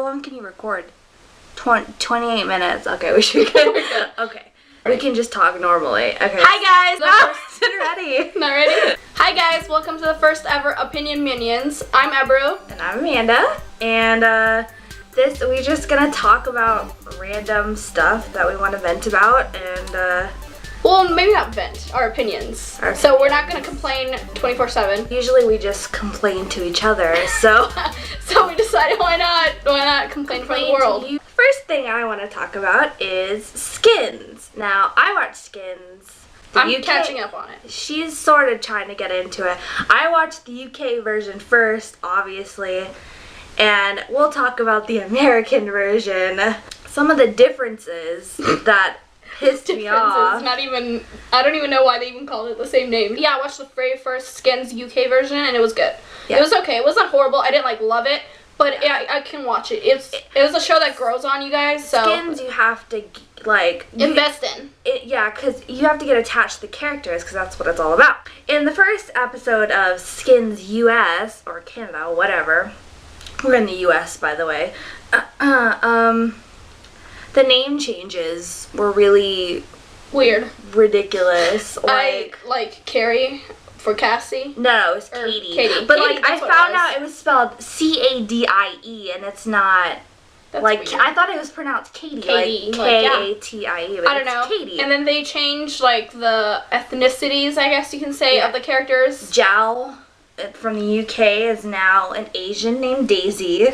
long can you record? 28 minutes. Okay, we should be good. Okay. We can just talk normally. Okay. Hi guys! Ready. Not ready? Hi guys, welcome to the first ever Opinion Minions. I'm Ebru. And I'm Amanda. And we're just gonna talk about random stuff that we want to vent about and well, maybe not vent, our opinions. So we're not gonna complain 24/7. Usually we just complain to each other, so so we decided why not complain for the world. First thing I want to talk about is Skins. Now, I watch Skins. I'm catching up on it. She's sort of trying to get into it. I watched the UK version first, obviously, and we'll talk about the American version. Some of the differences that pissed me off. I don't even know why they even called it the same name. Yeah, I watched the very first Skins UK version and it was good. Yeah. It was okay. It wasn't horrible. I didn't love it, but I can watch it. It was a show that grows on you guys. So Skins, you have to invest in. Yeah, because you have to get attached to the characters because that's what it's all about. In the first episode of Skins US or Canada, whatever. We're in the US, by the way. The name changes were really weird, ridiculous. Like Carrie for Cassie. No, it was Katie. But Katie, I found out it was spelled C-A-D-I-E, and it's not. That's weird. I thought it was pronounced Katie, like K-A-T-I-E. But I don't know. It's Katie. And then they changed the ethnicities, I guess you can say, of the characters. Jal from the UK is now an Asian named Daisy.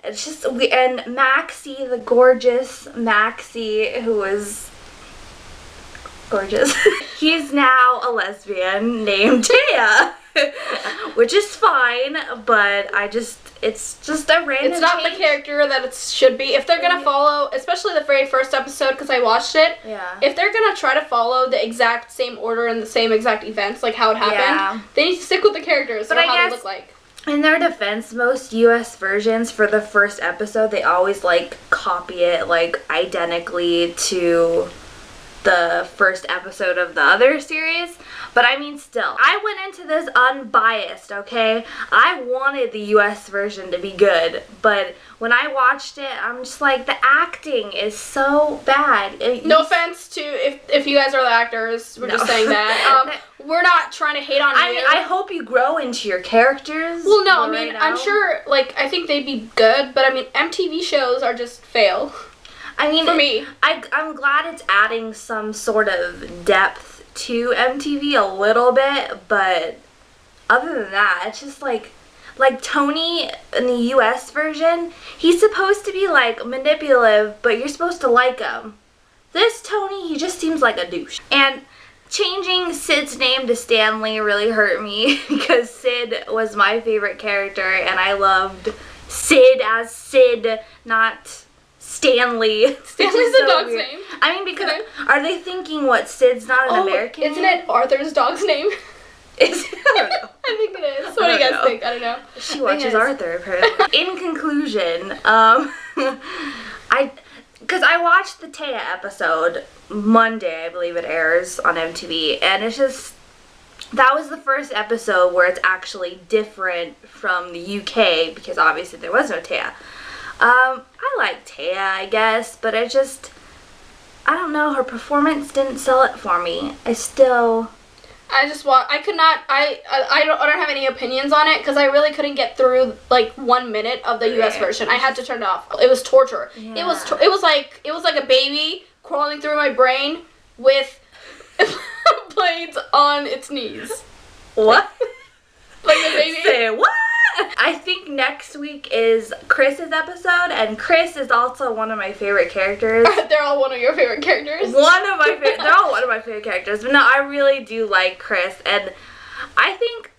It's just, and Maxie, the gorgeous Maxie, who was gorgeous, he's now a lesbian named Taya, which is fine, but it's just a random It's not change. The character that it should be. If they're gonna follow, especially the very first episode, because I watched it, if they're gonna try to follow the exact same order and the same exact events, like how it happened, they need to stick with the characters or how they look like. In their defense, most US versions for the first episode, they always copy it identically to the first episode of the other series. But I mean, still, I went into this unbiased, okay? I wanted the US version to be good, but when I watched it, I'm just like, the acting is so bad. No offense to if you guys are the actors, we're just saying that. We're not trying to hate on you. I mean, I hope you grow into your characters. Well, no, I mean, I'm sure, I think they'd be good, but I mean, MTV shows are just fail. I mean, for me, I'm glad it's adding some sort of depth to MTV a little bit, but other than that, it's just like Tony in the US version, he's supposed to be manipulative, but you're supposed to like him. This Tony, he just seems like a douche. And changing Sid's name to Stanley really hurt me because Sid was my favorite character and I loved Sid as Sid, not Stanley. Stanley's the dog's name. I mean, because are they thinking what Sid's not an American isn't it Arthur's dog's name? I don't know. I think it is. What do you guys think? I don't know. She watches Arthur, apparently. In conclusion, because I watched the Taya episode Monday, I believe it airs on MTV, and it's just, that was the first episode where it's actually different from the UK, because obviously there was no Taya. I like Taya, I guess, but I don't know, her performance didn't sell it for me. I don't have any opinions on it because I really couldn't get through 1 minute of the US version. I had to turn it off. It was torture. Yeah. It was like a baby crawling through my brain with blades on its knees. What? Like a baby. Say what? I think next week is Chris's episode, and Chris is also one of my favorite characters. They're all one of your favorite characters? They're all one of my favorite characters. But no, I really do like Chris, and I think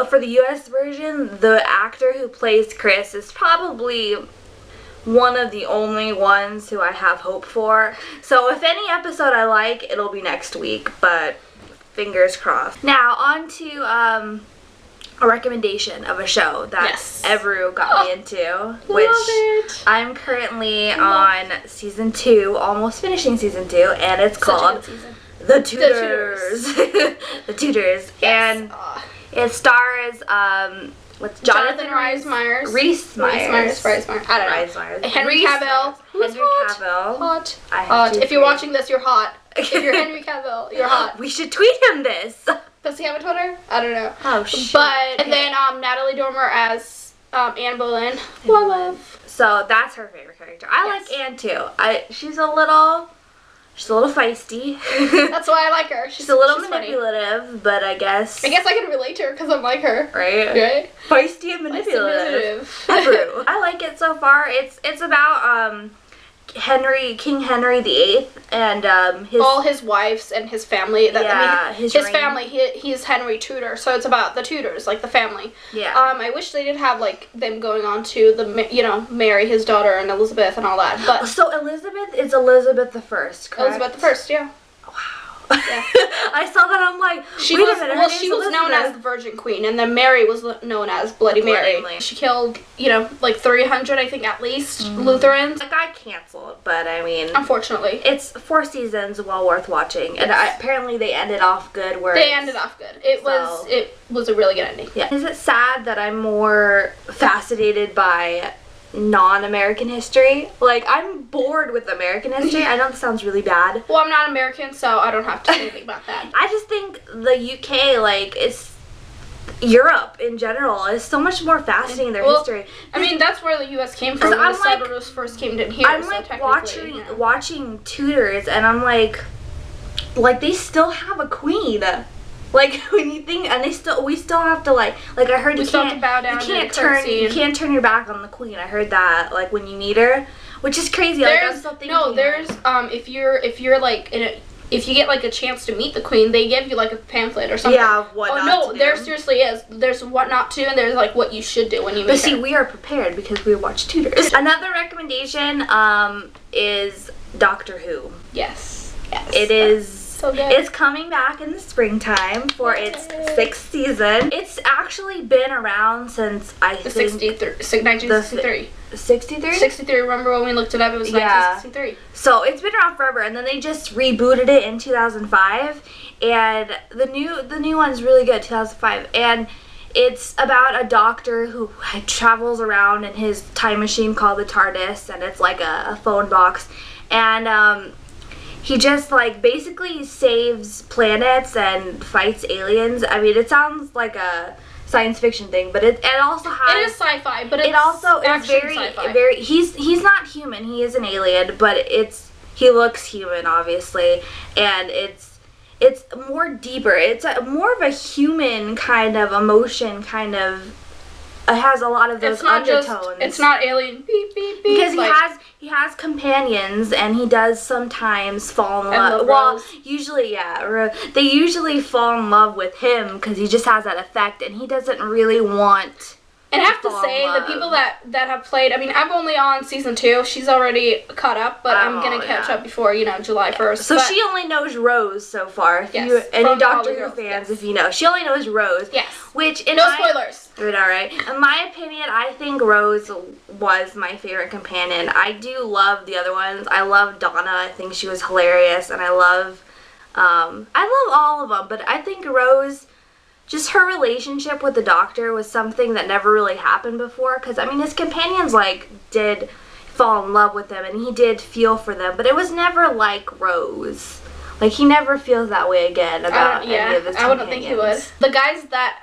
for the US version, the actor who plays Chris is probably one of the only ones who I have hope for. So if any episode I like, it'll be next week, but fingers crossed. Now, on to a recommendation of a show that Ebru got me into, which I'm currently on season 2, almost finishing season 2, and it's called The Tudors. The Tudors. Yes. And it stars what's Jonathan Rhys-Meyers. Rhys-Meyers. I don't know. Henry Cavill. Henry Cavill. Hot. If you're watching this, you're hot. If you're Henry Cavill, you're hot. We should tweet him this. Does he have a Twitter? I don't know. Oh, shit. But, and then Natalie Dormer as Anne Boleyn, who I love. So that's her favorite character. I like Anne too. She's a little feisty. That's why I like her. She's a little manipulative, funny. But I guess I can relate to her because I'm like her. Right? Feisty and manipulative. True. I like it so far. It's about King Henry VIII and all his wives and his family. His reign. Family. He's Henry Tudor, so it's about the Tudors, like the family. Yeah. I wish they did have like them going on to marry his daughter and Elizabeth and all that. But so Elizabeth is Elizabeth I, correct? Elizabeth I, yeah. Yeah. I saw that. I'm like, she was known as the Virgin Queen, and then Mary was known as Bloody Mary. She killed, like 300, I think, at least Lutherans. It got canceled, but I mean, unfortunately, it's 4 seasons, well worth watching, and apparently they ended off good. They ended off good. It was a really good ending. Yeah. Is it sad that I'm more fascinated by non-American history? Like, I'm bored with American history. I know this sounds really bad. Well, I'm not American, so I don't have to say anything about that. I just think the UK, like, is Europe in general is so much more fascinating in their history. I mean, that's where the US came from when the settlers first came in here. I'm like watching Tudors, and I'm like they still have a queen. Like, when you think, and we still have to like I heard you can't bow down. You can't turn your back on the queen. I heard that, like, when you meet her, which is crazy. If you're like if you get like a chance to meet the queen, they give you like a pamphlet or something. Yeah, what not to do. There seriously is. There's what not to, and there's like what you should do when you meet her. But see, we are prepared because we watch Tudors. Another recommendation is Doctor Who. Yes. It is. So good. It's coming back in the springtime for its 6th season. It's actually been around since I think 1963. 63? 63. Remember when we looked it up? It was 1963. So it's been around forever, and then they just rebooted it in 2005, and the new one's really good, 2005, and it's about a doctor who travels around in his time machine called the TARDIS, and it's like a phone box, and he just, like, basically saves planets and fights aliens. I mean, it sounds like a science fiction thing, but it also has... It is sci-fi, but it also is very... He's not human. He is an alien, but he looks human, obviously, and it's more deeper. It's more of a human kind of emotion, kind of... It has a lot of those undertones. It's not alien beep beep beep. Because he has companions, and he does sometimes fall in love. Well, usually, they usually fall in love with him because he just has that effect, and he doesn't really want. And I have to say, the people that have played, I mean, I'm only on season 2. She's already caught up, but I'm going to catch up before, July 1st. So she only knows Rose so far. Any Doctor Who fans, if you know. She only knows Rose. Yes. Which, no spoilers. Alright. In my opinion, I think Rose was my favorite companion. I do love the other ones. I love Donna. I think she was hilarious, and I love all of them, but I think Rose... Just her relationship with the Doctor was something that never really happened before. Because, I mean, his companions, like, did fall in love with him. And he did feel for them. But it was never like Rose. Like, he never feels that way again about any of his companions. I wouldn't think he would. The guys that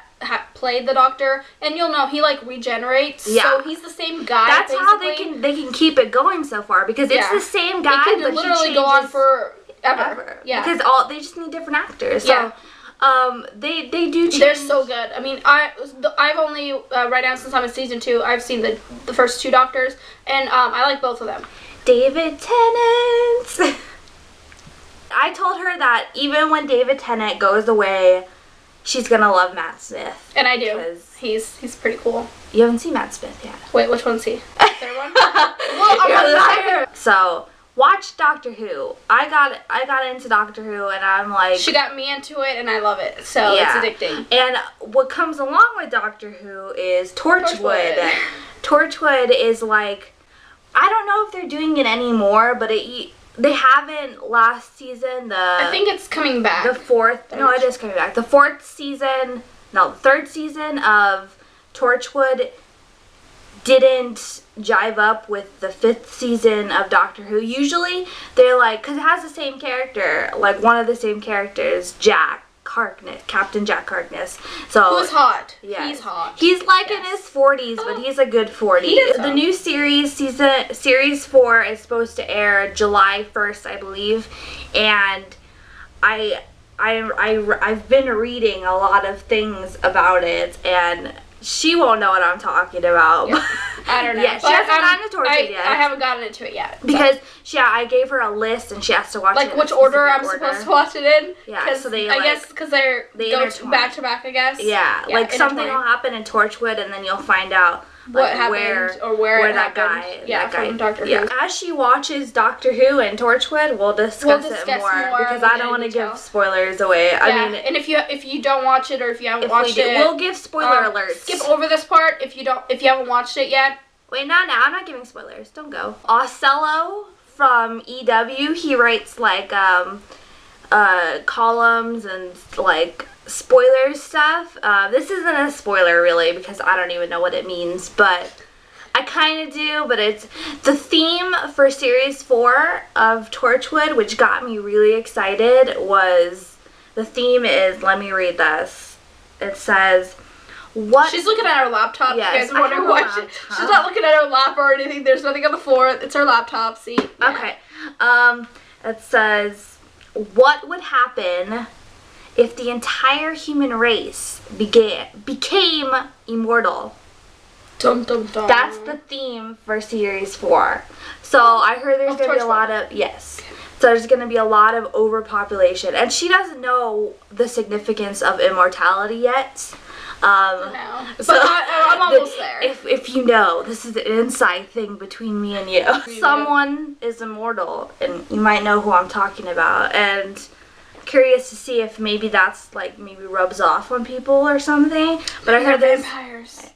played the Doctor, and you'll know, he, like, regenerates. Yeah. So he's the same guy, That's how they can keep it going so far. Because it's the same guy, but he literally go on forever. Yeah. Because they just need different actors. So. Yeah. They do change. They're so good. I mean, I've only right now since I'm in season 2, I've seen the first 2 Doctors, and I like both of them. David Tennant. I told her that even when David Tennant goes away, she's gonna love Matt Smith. And I do. He's pretty cool. You haven't seen Matt Smith yet. Wait, which one's he? Third one? Well, I'm a liar. So. Watch Doctor Who. I got into Doctor Who, and I'm like... She got me into it, and I love it. So it's addicting. And what comes along with Doctor Who is Torchwood. Torchwood is like... I don't know if they're doing it anymore, but they haven't last season. I think it's coming back. The 4th... No, it is coming back. The 4th season... No, the 3rd season of Torchwood didn't jive up with the 5th season of Doctor Who. Usually they're like, because it has the same character, like one of the same characters, Captain Jack Harkness. So who's hot? Yeah, he's hot. He's like in his 40s, but he's a good 40. The new series 4 is supposed to air July 1st, I believe, and I've been reading a lot of things about it, and she won't know what I'm talking about. Yeah. I don't know. Yeah, she hasn't gotten to Torchwood yet. I haven't gotten into it yet. Because, I gave her a list and she has to watch it like which order I'm supposed to watch it in. Yeah, so they I guess because they go back to back, I guess. Yeah, like something will happen in Torchwood and then you'll find out like, what happened where that guy. Yeah, that guy, from Doctor Who. Yeah. As she watches Doctor Who and Torchwood, we'll discuss it more because I don't want to give spoilers away. Yeah, I mean, and if you don't watch it or if you haven't watched it, we'll give spoiler alerts. Skip over this part if you haven't watched it yet. Wait, no, I'm not giving spoilers. Don't go. Ocello from EW, he writes like columns and like spoiler stuff. This isn't a spoiler really because I don't even know what it means, but I kind of do. But it's the theme for series 4 of Torchwood, which got me really excited. The theme is, let me read this. It says, what? She's looking at her laptop. Yes, you guys are wondering why she's not looking at her lap or anything. There's nothing on the floor. It's her laptop. See? Yeah. Okay. It says, what would happen if the entire human race became immortal? Dun, dun, dun. That's the theme for series 4. So I heard there's going to be a lot of, so there's going to be a lot of overpopulation. And she doesn't know the significance of immortality yet. No. So I'm almost there. If you know, this is an inside thing between me and you. Someone is immortal, and you might know who I'm talking about. And curious to see if maybe that's like maybe rubs off on people or something. But I heard there's vampires.